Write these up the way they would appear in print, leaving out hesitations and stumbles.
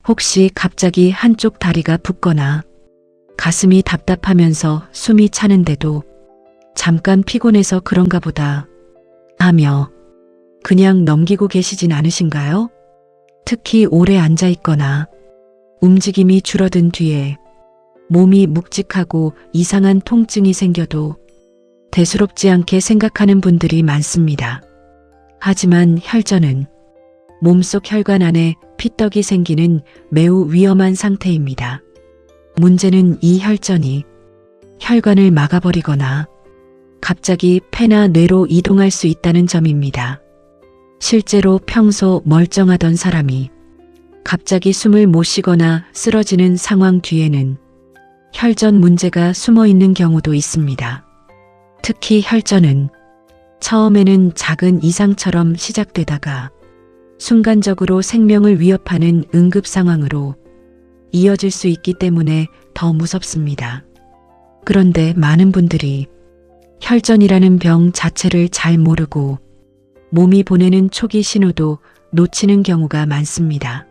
혹시 갑자기 한쪽 다리가 붓거나 가슴이 답답하면서 숨이 차는데도 잠깐 피곤해서 그런가 보다 하며 그냥 넘기고 계시진 않으신가요? 특히 오래 앉아 있거나 움직임이 줄어든 뒤에 몸이 묵직하고 이상한 통증이 생겨도 대수롭지 않게 생각하는 분들이 많습니다. 하지만 혈전은 몸속 혈관 안에 피떡이 생기는 매우 위험한 상태입니다. 문제는 이 혈전이 혈관을 막아버리거나 갑자기 폐나 뇌로 이동할 수 있다는 점입니다. 실제로 평소 멀쩡하던 사람이 갑자기 숨을 못 쉬거나 쓰러지는 상황 뒤에는 혈전 문제가 숨어 있는 경우도 있습니다. 특히 혈전은 처음에는 작은 이상처럼 시작되다가 순간적으로 생명을 위협하는 응급 상황으로 이어질 수 있기 때문에 더 무섭습니다. 그런데 많은 분들이 혈전이라는 병 자체를 잘 모르고 몸이 보내는 초기 신호도 놓치는 경우가 많습니다.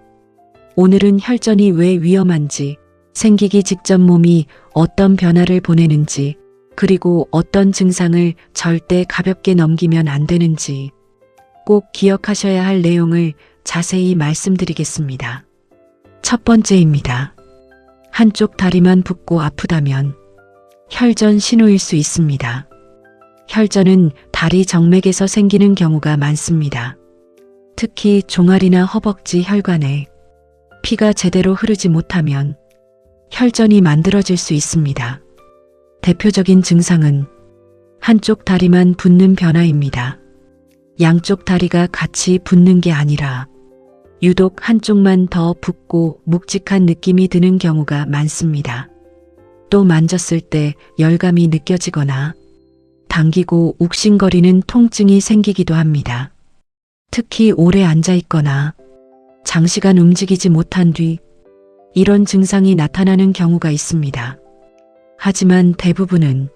오늘은 혈전이 왜 위험한지, 생기기 직전 몸이 어떤 변화를 보내는지, 그리고 어떤 증상을 절대 가볍게 넘기면 안 되는지 꼭 기억하셔야 할 내용을 자세히 말씀드리겠습니다. 첫 번째입니다. 한쪽 다리만 붓고 아프다면 혈전 신호일 수 있습니다. 혈전은 다리 정맥에서 생기는 경우가 많습니다. 특히 종아리나 허벅지 혈관에 피가 제대로 흐르지 못하면 혈전이 만들어질 수 있습니다. 대표적인 증상은 한쪽 다리만 붓는 변화입니다. 양쪽 다리가 같이 붓는 게 아니라 유독 한쪽만 더 붓고 묵직한 느낌이 드는 경우가 많습니다. 또 만졌을 때 열감이 느껴지거나 당기고 욱신거리는 통증이 생기기도 합니다. 특히 오래 앉아 있거나 장시간 움직이지 못한 뒤 이런 증상이 나타나는 경우가 있습니다. 하지만 대부분은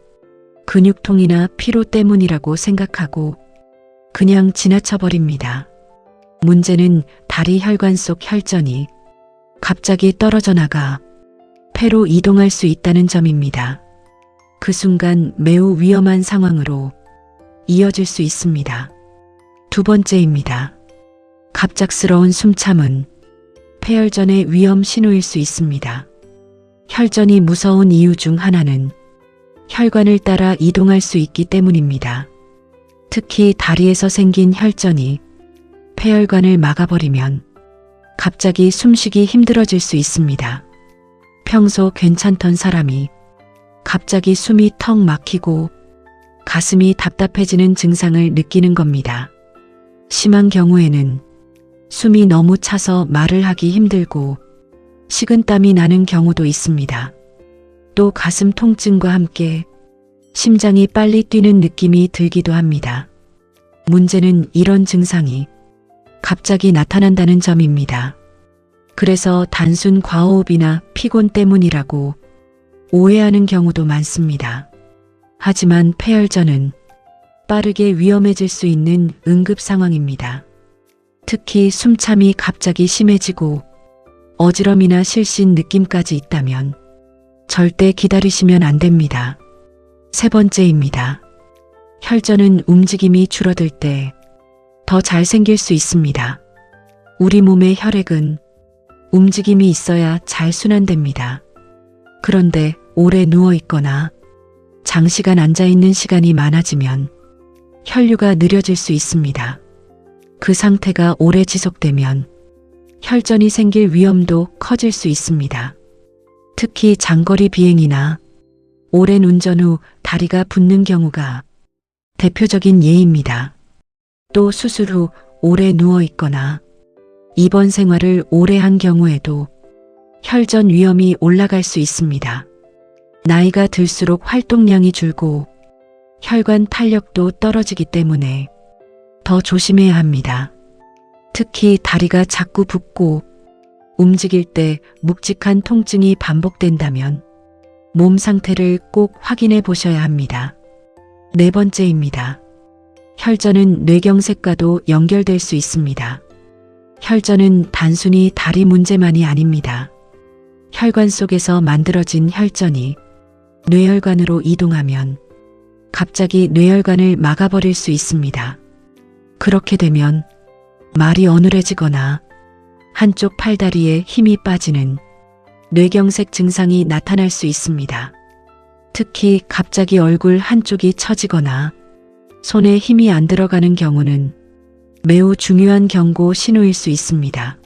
근육통이나 피로 때문이라고 생각하고 그냥 지나쳐버립니다. 문제는 다리 혈관 속 혈전이 갑자기 떨어져 나가 폐로 이동할 수 있다는 점입니다. 그 순간 매우 위험한 상황으로 이어질 수 있습니다. 두 번째입니다. 갑작스러운 숨참은 폐혈전의 위험 신호일 수 있습니다. 혈전이 무서운 이유 중 하나는 혈관을 따라 이동할 수 있기 때문입니다. 특히 다리에서 생긴 혈전이 폐혈관을 막아버리면 갑자기 숨쉬기 힘들어질 수 있습니다. 평소 괜찮던 사람이 갑자기 숨이 턱 막히고 가슴이 답답해지는 증상을 느끼는 겁니다. 심한 경우에는 숨이 너무 차서 말을 하기 힘들고 식은땀이 나는 경우도 있습니다. 또 가슴 통증과 함께 심장이 빨리 뛰는 느낌이 들기도 합니다. 문제는 이런 증상이 갑자기 나타난다는 점입니다. 그래서 단순 과호흡이나 피곤 때문이라고 오해하는 경우도 많습니다. 하지만 폐혈전은 빠르게 위험해질 수 있는 응급 상황입니다. 특히 숨참이 갑자기 심해지고 어지럼이나 실신 느낌까지 있다면 절대 기다리시면 안 됩니다. 세 번째입니다. 혈전은 움직임이 줄어들 때 더 잘 생길 수 있습니다. 우리 몸의 혈액은 움직임이 있어야 잘 순환됩니다. 그런데 오래 누워 있거나 장시간 앉아 있는 시간이 많아지면 혈류가 느려질 수 있습니다. 그 상태가 오래 지속되면 혈전이 생길 위험도 커질 수 있습니다. 특히 장거리 비행이나 오랜 운전 후 다리가 붓는 경우가 대표적인 예입니다. 또 수술 후 오래 누워 있거나 입원 생활을 오래 한 경우에도 혈전 위험이 올라갈 수 있습니다. 나이가 들수록 활동량이 줄고 혈관 탄력도 떨어지기 때문에 더 조심해야 합니다. 특히 다리가 자꾸 붓고 움직일 때 묵직한 통증이 반복된다면 몸 상태를 꼭 확인해 보셔야 합니다. 네 번째입니다. 혈전은 뇌경색과도 연결될 수 있습니다. 혈전은 단순히 다리 문제만이 아닙니다. 혈관 속에서 만들어진 혈전이 뇌혈관으로 이동하면 갑자기 뇌혈관을 막아버릴 수 있습니다. 그렇게 되면 말이 어눌해지거나 한쪽 팔다리에 힘이 빠지는 뇌경색 증상이 나타날 수 있습니다. 특히 갑자기 얼굴 한쪽이 처지거나 손에 힘이 안 들어가는 경우는 매우 중요한 경고 신호일 수 있습니다.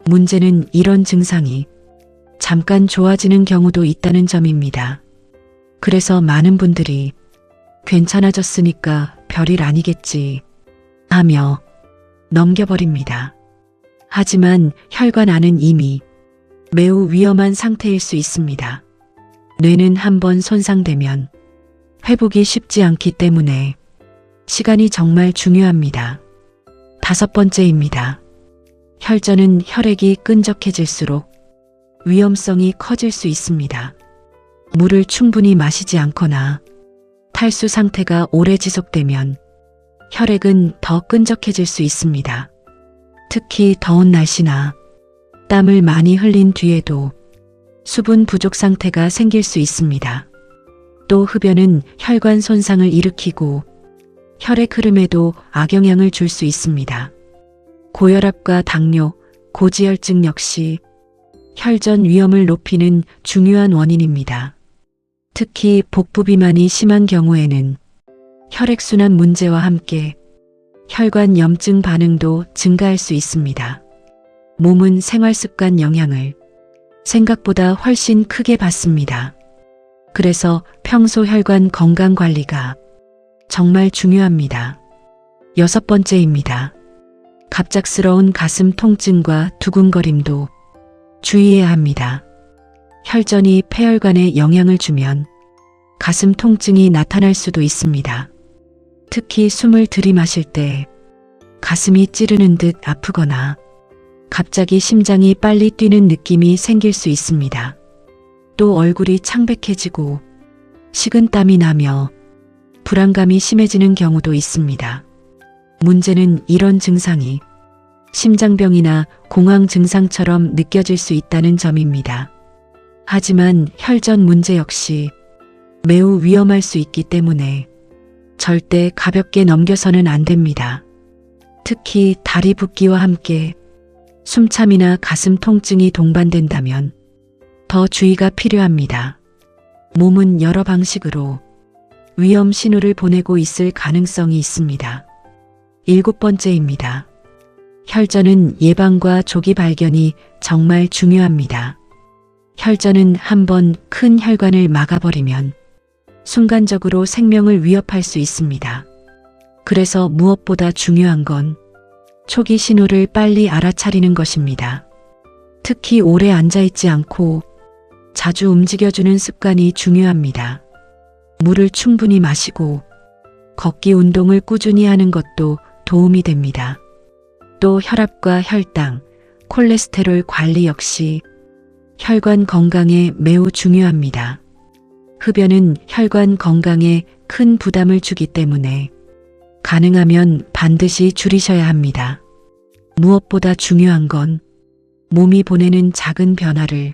문제는 이런 증상이 잠깐 좋아지는 경우도 있다는 점입니다. 그래서 많은 분들이 괜찮아졌으니까 별일 아니겠지 하며 넘겨버립니다. 하지만 혈관 안은 이미 매우 위험한 상태일 수 있습니다. 뇌는 한번 손상되면 회복이 쉽지 않기 때문에 시간이 정말 중요합니다. 5번째입니다. 혈전은 혈액이 끈적해질수록 위험성이 커질 수 있습니다. 물을 충분히 마시지 않거나 탈수 상태가 오래 지속되면 혈액은 더 끈적해질 수 있습니다. 특히 더운 날씨나 땀을 많이 흘린 뒤에도 수분 부족 상태가 생길 수 있습니다. 또 흡연은 혈관 손상을 일으키고 혈액 흐름에도 악영향을 줄 수 있습니다. 고혈압과 당뇨, 고지혈증 역시 혈전 위험을 높이는 중요한 원인입니다. 특히 복부 비만이 심한 경우에는 혈액순환 문제와 함께 혈관 염증 반응도 증가할 수 있습니다. 몸은 생활습관 영향을 생각보다 훨씬 크게 받습니다. 그래서 평소 혈관 건강 관리가 정말 중요합니다. 6번째입니다. 갑작스러운 가슴 통증과 두근거림도 주의해야 합니다. 혈전이 폐혈관에 영향을 주면 가슴 통증이 나타날 수도 있습니다. 특히 숨을 들이마실 때 가슴이 찌르는 듯 아프거나 갑자기 심장이 빨리 뛰는 느낌이 생길 수 있습니다. 또 얼굴이 창백해지고 식은땀이 나며 불안감이 심해지는 경우도 있습니다. 문제는 이런 증상이 심장병이나 공황 증상처럼 느껴질 수 있다는 점입니다. 하지만 혈전 문제 역시 매우 위험할 수 있기 때문에 절대 가볍게 넘겨서는 안 됩니다. 특히 다리 붓기와 함께 숨참이나 가슴 통증이 동반된다면 더 주의가 필요합니다. 몸은 여러 방식으로 위험 신호를 보내고 있을 가능성이 있습니다. 7번째입니다. 혈전은 예방과 조기 발견이 정말 중요합니다. 혈전은 한번 큰 혈관을 막아버리면 순간적으로 생명을 위협할 수 있습니다. 그래서 무엇보다 중요한 건 초기 신호를 빨리 알아차리는 것입니다. 특히 오래 앉아있지 않고 자주 움직여주는 습관이 중요합니다. 물을 충분히 마시고 걷기 운동을 꾸준히 하는 것도 도움이 됩니다. 또 혈압과 혈당, 콜레스테롤 관리 역시 혈관 건강에 매우 중요합니다. 흡연은 혈관 건강에 큰 부담을 주기 때문에 가능하면 반드시 줄이셔야 합니다. 무엇보다 중요한 건 몸이 보내는 작은 변화를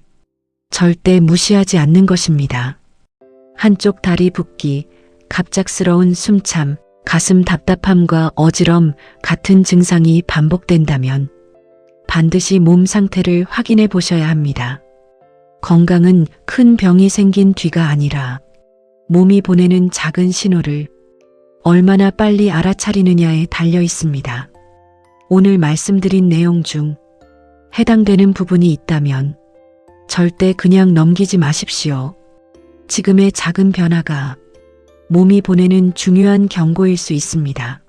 절대 무시하지 않는 것입니다. 한쪽 다리 붓기, 갑작스러운 숨참, 가슴 답답함과 어지럼 같은 증상이 반복된다면 반드시 몸 상태를 확인해 보셔야 합니다. 건강은 큰 병이 생긴 뒤가 아니라 몸이 보내는 작은 신호를 얼마나 빨리 알아차리느냐에 달려 있습니다. 오늘 말씀드린 내용 중 해당되는 부분이 있다면 절대 그냥 넘기지 마십시오. 지금의 작은 변화가 몸이 보내는 중요한 경고일 수 있습니다.